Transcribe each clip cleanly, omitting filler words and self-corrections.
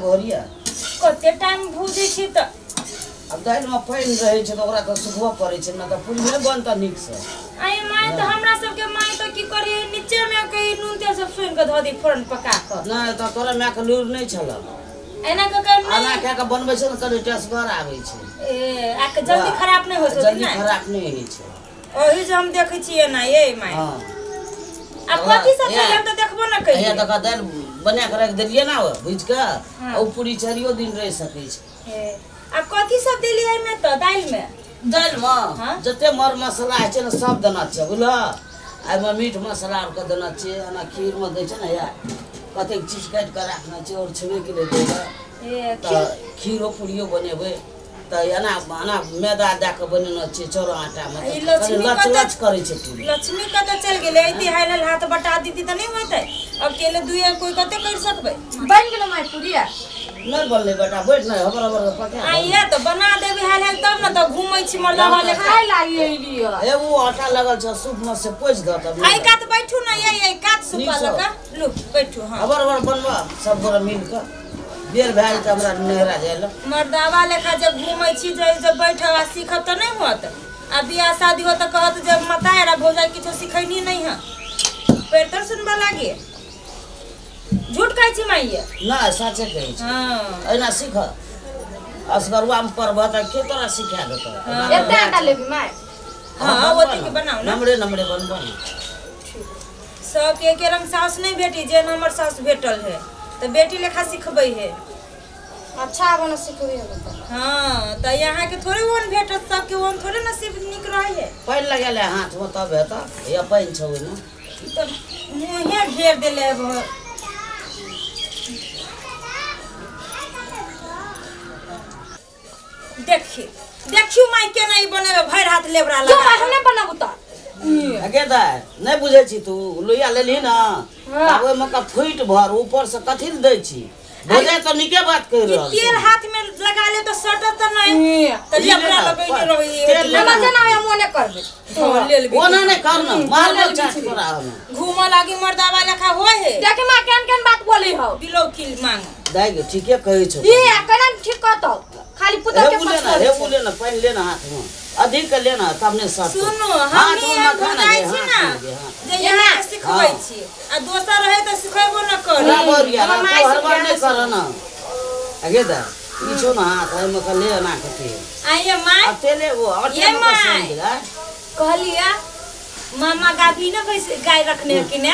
कहरिया कते टाइम भूजे छी त अब दाल में पानी रहे छ त ओकरा त सुखबो पड़े छ न त पुरी नहीं बनता निक से आई माय त हमरा सब के माय त की करे नीचे में के नून तेल सब सोन के ध दी फोरन पका क ना त तोरा माय के लूर नहीं छला एना क के आना क्या के बनबै छ न कनी टेस्टगर आबै छ ए आ के जल्दी खराब नहीं होत जल्दी खराब नहीं होई छ ओही जे हम देखै छियै ना ये माय हां अब कथि सब हम त देखबो न कहिए या त दाल बना के रख देलिए ना भुज के ओ पूरी चरियो दिन रह सकै छ अब कथि सब देली है में त दाल में जते मर मसाला है छ न सब देना छ बुझला आ में मीट मसाला और के देना छ ना खीर में दै छ न या कते चीज काट के रखना छ और छुबे के लिए देगा त खीरो पूरियो बनेबे त एना आना मैदा दे के बनेना छ चौरा आटा में लच करे छ पूरी लक्ष्मी का त चल गेले ऐती हाइल हाथ बटा दीती त नहीं होतै अब केले दुए कोई कते कर सकबे बन गेलो माय पूरिया नहीं बोलले बेटा बैठ ना हबर पका आइया त बना देबी हाल तब न त घुमै छी मरदा वाले खाय लागि एलियो ए वो आटा लगल छ सूप में से पोछ द त आई कात बैठू ना ये कात सुपा लका लु बैठू हां हबर बनवा सब गोरा मिल के बेर भाई त हमरा नेहरा जाइल मरदा वाले खा जब घुमै छी जब बैठवा सीखब त नहीं होत आ बियाह शादी हो त कहत जब मतायरा भौजाई किछो सिखैनी नहीं है पेर तर सुनबा लागे झूठ कहै छी माइया ना सच्चे कहै छी हां एना सीख असगरुआ में परबा त के तोरा सिखा देतो एते आटा लेबी माय हां ओते के बनाऊ ना नमड़े बनबो सब के रंग सास नहीं भेटी जे हमर सास भेटल है त बेटी लेखा सिखबै है अच्छा बन सिखबै है हां त यहां के थोड़े ओन भेटत सब के ओन थोड़े नसीब निक रहे है पैन लगेले हाथ में तब हेता या पैन छवे न त मुंहे घेर देले है देखियो माय के नहीं बनेबे भर हाथ लेबरा लगा जो हम नहीं बनाबू त अगे दा नहीं बुझे छी तू लोया लेली ना तब ओय में का फुट भर ऊपर से कथि दै छी भोजे तो निके बात कह रहल तेल हाथ में लगा ले तो सटत त नहीं त लेबरा लगैले रही तेल मजे ना हम ओने करबे ले लेबे ओना नहीं करना मार ले चाट करा हम घूम लागी मर्दा वाला खा होय है देखे मां केन बात बोली हो बिलो किल मांग दाई ठीके कहै छ ई केना ठीक कहतो खाली पुतर के पछ हे बोले ना पैन लेना हाथ में अधिक लेना तब ने सब सुनो हम भगाई छी ना जे यहाँ सिखबै छी आ दोसर रहे त सिखैबो न कर हम माय हर बार नहीं करना आगे दा ई छो ना हाथ में का ले ना कते आइए माय अकेले वो अटे में का कहलिया मामा गाभी न गाय रखने कि ने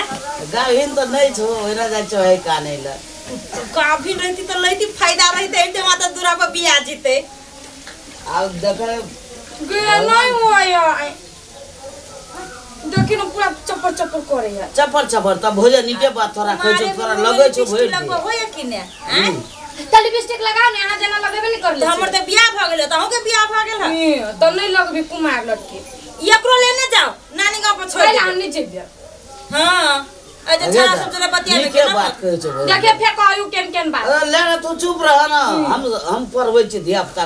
गाभिन तो नहीं छो ओरा जा छो है का नहीं ला गाभिन रहती तो लईती फायदा रहते एते माता दूरा पर बिया जीते अब देखे गे नहीं होया देखि न पूरा चप्पर करे है चप्पर तब भोजे निके बात थोड़ा कहै छ तोरा लगै छ भोज लगो होया कि ने हैं त लिपस्टिक लगाओ ने यहां जना लगेबे नहीं कर ले हमर त बियाह भ गेल त के बियाह भ गेल है त नहीं लगबी कुमार लटके एकरो लेने जाओ नानी गांव पर छोड़ दे नीचे बिया हां अच्छा छाड़ा सब जरा बतिया में के बात कहै छ देखिए फेकायु केन बात ले ना तू चुप रह ना हम परबै छ धिया पुता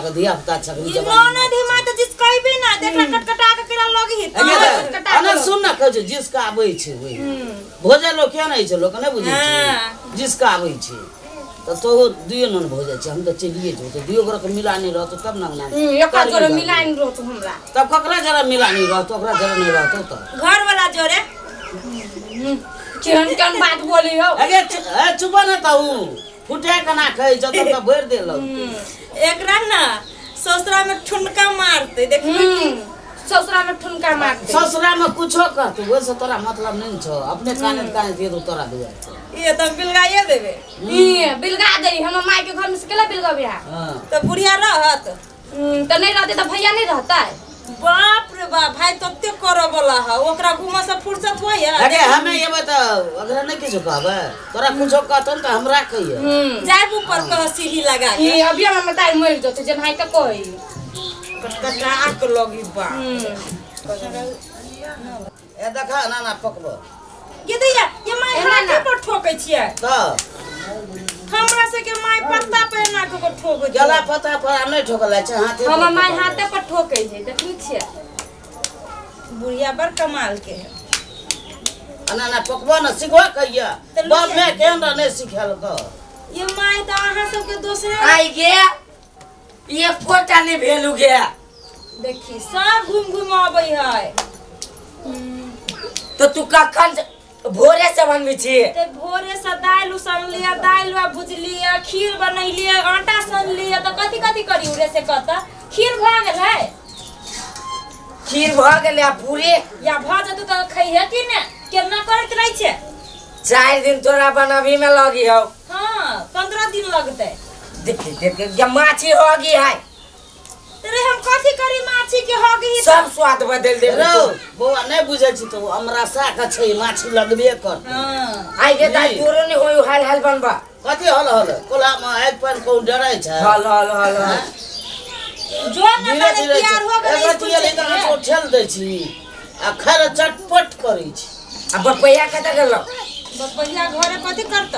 छकनी जवानी नोने धिमा त जिस कहि भी ना देखला कटकटा के केला लगी है कटकटा अना सुन ना कहै छ जिसका आबै छ ओइ भोजे लोग के नहीं छ लोग नहीं बुझै छ जिसका आबै छ तो दुए नन भोजे छ हम त चलिए जो तो दुए गोरा के मिलानी रहतो तब ना ना एक जोरे मिलानी रहतो हमरा तब ककरा जरा मिलानी रहतो ओकरा जरा नहीं रहतो त घर वाला जोरे केन बात बोली हो अगे चुप ना ताऊ फुटे कना कहै छ त भर देलौ एकरा ना ससुरा में ठुनका मारते देखियो कि ससुरा में ठुनका मारते ससुरा में कुछो कहतु वो से तोरा मतलब नहीं छ अपने काने दे दो तोरा दे ये त बिलगाइए देबे ई बिलगा दे हम माई के घर में से केला बिलगाबे हां त बुढ़िया रहत त नहीं रहते त भैया नहीं रहता बाप रे बाप भाई तत्ते करे वाला है ओकरा घुमा से फुर्सत होय है अरे हमें ये बता अगर नहीं किछो कहबे तोरा कुछो कहतन त हमरा कहिए जाय ऊपर कह सीढ़ी लगा के ई अभी हम मताई मर जते जे भाई त कहि कटकटा आक लगी बा ए देखा ना पकबो ये दैया ये माय हाथे पर ठोकै छियै त हमरा से के माय पत्ता पे ना को ठोकै गला पत्ता पर नहीं ठोकल छ हाथे हम माय हाथे पर ठोकै छै देखै छियै बुढ़िया बड़ कमाल के है ना पकबो ना सिखवा कहिया बाप में केन नहीं सिखल क ये माय तो अहाँ सबके दोसरे आई गे ये कोटा नहीं भेलू गे देखी सब घूम आबै है तो तू कखन भोरे से बनबी छी ते भोरे से दाल उसन लिया दाल वा भुजलिया खीर बनैलिया आटा सन लिया तो कथि कथि करी उरे से कहता खीर भ गेल है खीर भ गेल या पूरी या भ जतु त खइहे कि ने केना करत रहै छै 4 दिन तोरा बनबी में लगी हो हां 15 दिन लगते देख ये माछी होगी है तेरे हम कथि करी माछी के होगी सब स्वाद बदल दे रो बौआ नहीं बुझै छी तो हमरा साक छै माछी लगबे कर हां आई गे दाई तोरो नहीं होय हाल हाल बनबा कथि हल हल कोला में एक पैन को डरै छै हल हल हल जो न करे तैयार हो गेल एकतिया लेकर को ठेल दै छी आ खर चटपट करै छी अब बपैया कत गेलो बपैया घरे कथि करत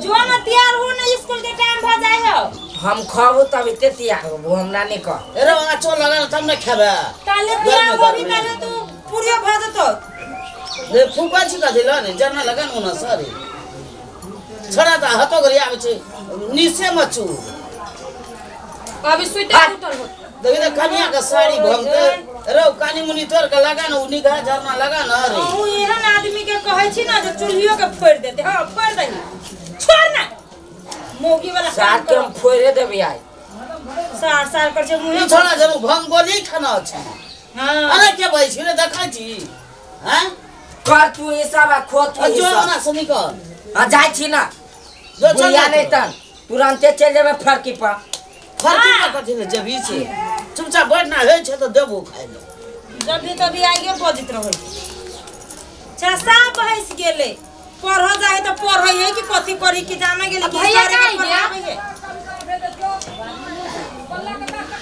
जो न तैयार हो न स्कूल के टाइम भ जाय हो हम खाबो तब इते तैयार हो हमरा नहीं कह रे आचो लगा तब न खाबे काले तैयार होबी काले तू पूरी भ जतो रे फुका छी का दिला रे जरना लगा न सर छड़ा त हतो गरी आबे छै नीचे मचू अभी स्वेटर उतर हो देखि त कन्या का साड़ी भंगते रे कानी मुनी तोर के लगा न उनी का जरना लगा न रे ओ एहन आदमी के कहै छी ना जे चूल्हियो के फोड़ देते हां फोड़ दही छोड़ ना मोगी वाला साथ के हम फोड़े देबे आई सार कर छै मुहे छोड़ा जरू भंग बोली खाना छै हां अरे के भाई छिरे देखै छी हैं कर तू ये सब खो तू जो मना से निकल आ जाय छी ना जो बुझिया नहीं तन तुरंते चल जेबे फरकी पर फरकी पर कथि ले जबी छै चुपचाप बैठना है छै तो देबो खाइ ले जब भी तभी आइए बजित रहै छै सब भैंस गेले पढ़ जाए तो पढ़ै है कि कथि करी कि जाना गेले कि भैया सारे कहाँ है? पढ़ाबै है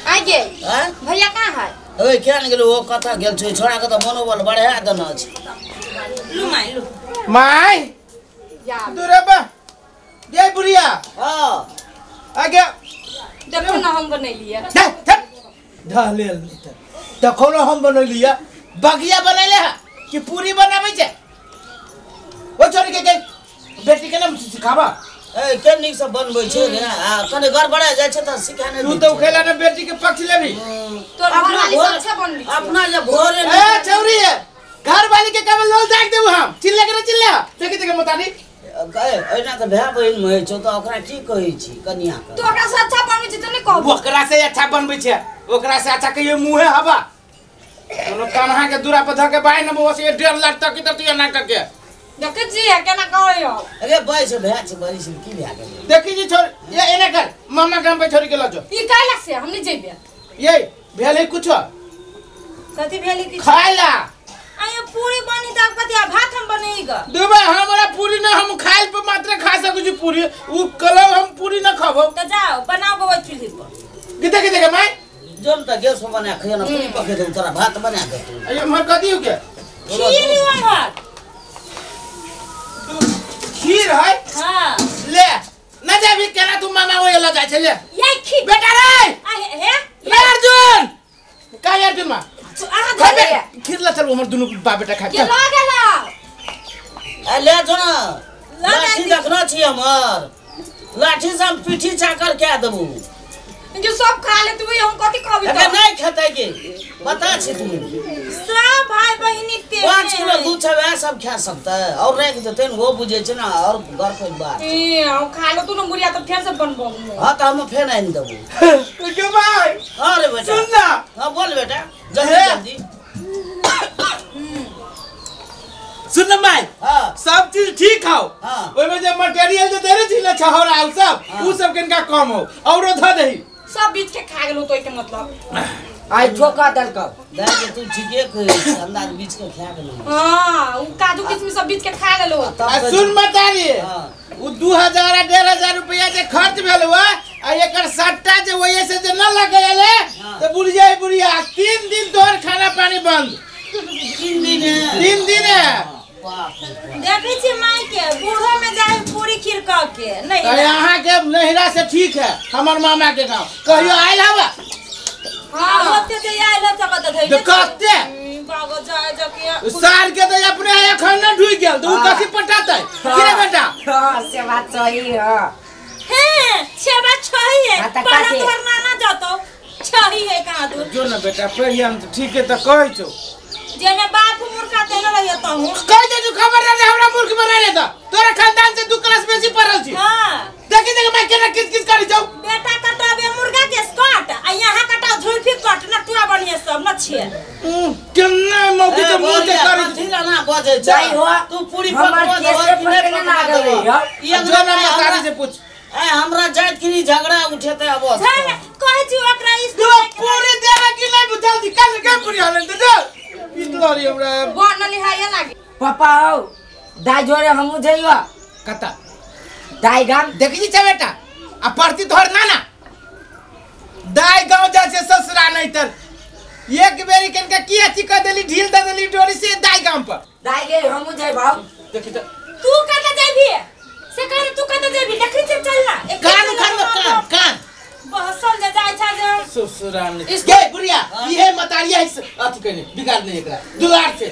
आ गे हैं भैया कहाँ है ओए क्या न गेलो ओ कथा गेल छै छोड़ा के त मनोबल बढ़ा देना छै लू माय लू माय या दूरे बा ये बुढ़िया हां आगे देखो ना हम बनैलिए ढाले देखो ना हम बनैलिए बगिया बनैले है कि पूरी बनाबै छै ओ छोरी के बेटी के नाम सिखाबा ए के निक से बनबै छै ने आ कने गड़बड़ा जाय छै त सिखा नै तू तो खेला ने बेटी के पक्ष लेबी तोर घर वाली सब अच्छा बनली अपना ले भोरे ए छौरी घर वाली के कब लोल दाग देबो हम चिल्ला के चिल्ला देखे मुताबिक एना त भाय बहिन में छै त ओकरा की कहै छी कन्या के तो ओकरा से अच्छा बनबै छै त नहीं कहबो ओकरा से अच्छा बनबै छै ओकरा से अच्छा कहियो मुंहे हवा कोनो कान्हा के दूरा पर धके बाय न बस 1.5 लाख तक त तू ना करके देखे जी है केना कहै हो अरे भाई से भाय छै बड़ी से की भए गेल देखी जी छोर ये एने कर मामा गांव पे छोरी के लजो ई काला से हम नहीं जेबे ये भेले कुछ कथि भेली कि खाइला आयो पूरी बनी त कथि भात हम बनेगा देबे हमरा पूरी ना हम खाइल पे मात्र खा सकू जी पूरी उ कलम हम पूरी ना खाबो तो जाओ बनाओ गो चूल्ही पर किते के माय जोन त गैस में बना खैना पूरी पके दे तोरा भात बना दे अरे हमर कथि हो के खीर हुआ खीर है हां ले ना जाबी केना तू मामा ओए लगा छै ले ये खीर बेटा रे आ हे ले अर्जुन का अर्जुन मा आहा खाबे खीर ला चल हमर दुनु बा बेटा खा ये ला गेला आ ले जो ना लाठी देखना छी हमर लाठी से हम पीठी चाकर के देबू जो सब खा ले तू हम कथि कहबी अरे नहीं खेतै के बता छी तू सब भाई बहिनी के 5 किलो दूध छै वह सब खा सकता है और रख देते न वो बुझे छै ना और घर पे बात ए हम खा लो तू न मुरिया तो फिर से बनबो हां त हम फेर आइन देबू के भाई अरे बेटा सुन ना हां बोल बेटा जल्दी जल्दी सुन माय हां सब चीज ठीक हो हां ओइ में जे मटेरियल जे देरे छी ना छहरा उ सब उ सब केनका कम हो औरो ध दही सब बीच के खा गेलो तो के मतलब आई ठोका दल का दाई तू ठीके कह अंदाज बीच के खा गेल हां उ काजू किशमिश सब बीच के खा गेलो आ सुन मतारी हां उ 2000 1500 रुपया जे खर्च भेल हुआ आ एकर सट्टा जे वही से जे न लगेले तो बुढ़िया बुढ़िया 3 दिन तोर खाना पानी बंद 3 दिन है देखै छी माई के बूढ़ो में जाए पूरी खीर क के नहीं अरे यहाँ के नहिरा से ठीक है हमर मामा के गांव कहियो आइल हवा हां ओते ते आइल सकत है देखते बागो जाए जके सार के तो अपने एखन न ढुई गेल तू कथि पटातै किरे बेटा हां से बात सही है हैं से बात सही है पाला धरना ना जातो सही है कहां तू जो न बेटा पहिले हम तो ठीक है त कहै छौ जेने बाप मूर्खा तेने रहियो त हूं कह दे तू खबर रे हमरा मूर्ख बना ले त तोरा खानदान से 2 क्लास बेसी पढ़ल छी हां देखि देख मैं केना किस करी जाऊ बेटा कटाबे मुर्गा के स्कॉट आ यहां कटाओ झुलफी कट न तू बनिए सब न छे केना मौकी के मुंह के करी थिला ना बजे छै जाई हो तू पूरी हमर पकवा केस दे पे पकड़े ना गए हो एक जो ना जना तारी से पूछ ए हमरा जात की झगड़ा उठेते अब झाने कहे छी ओकरा तू पूरी देरा की नहीं बुझल दी कल के पूरी हालन दे दे पितलरी हमरा बनली है लागे पापा हो दाई जोरे हमू जइयो कता दाई गाम देखी छ बेटा आ पढ़ती तोहर नाना दाई गांव जा से ससुरा नहीं तर एक बेरी कनका की अथी कर देली ढील दे देली डोरी से दाई गांव पर दाई गे हमू जइ भाव देखी त तू कता जाबी से करे तू कता जाबी देखि से चलना कान बहसल जा जाय छ जे ससुरा ने इसके बुढ़िया ये मतारिया अथी कने बिगाड़ नहीं एकरा दुलार से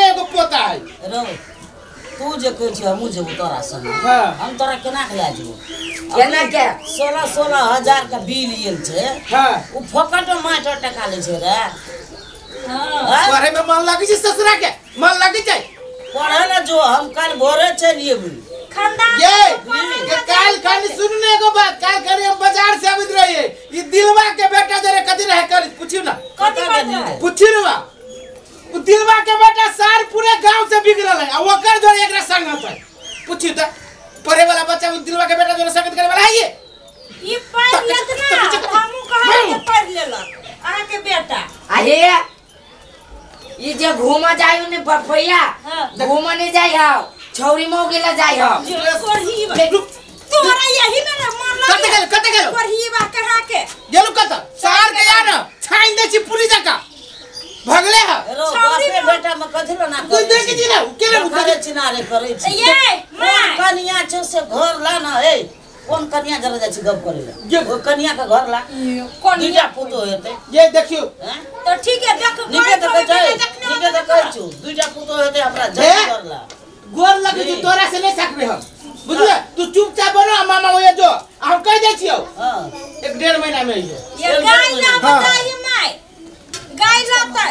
एगो पोता है रो तू जे कहै छी हमहु जेबो तोरा संग हां हम तोरा केना खला जेबो केना के 16,000 का बिल आयल छै हां उ फकट माटर टका ले छै रे हां पढ़े में मन लागी छै ससुरा के मन लागी छै पढ़े ना जो हम कल भोरे चलिए खानदान ये काल सुनने को बात काल करे हम बाजार से आवित रहिए ये दिलवा के बेटा जरे कथि रहे कर पूछियो ना कथि कर पूछियो ना वो दिलवा के बेटा सार पूरे गांव से बिगड़ल है और ओकर जोरे एकरा संगत है पूछियो त पढ़े वाला बच्चा वो दिलवा के बेटा जोरे संगत करे वाला है ये पढ़ लेत ना हमहु कहा के पढ़ लेलक अहाँ के बेटा अरे ये जे घूमा जाय ने बपैया घूमा नहीं जाय हां छौरी मौके ला जाय हां तोरा यही में मन कते गेल पढ़ी बा कहा के गेलु कत सार के यार छाइन दे छी पूरी जका भगले है रो बापे बेटा में कथिलो ना तू देखि छी ना केले करे चिनारे करे छी ये मां कनिया छ से घर ला ना ए कोन कनिया जरा जा छी गप करे ला ओ कनिया का घर ला कनिया पुतो हेते ये देखियो तो ठीक है देख निके त कहै छु दुईटा पुतो हेते हमरा जल्दी घर ला गोर लगे तू तोरा से नहीं सकबे हम बुझले तू चुपचाप बनो मामा ओए जो हम कह दे छियो हां 1.5 महीना में ये गाय ना बताई माय गाय लाता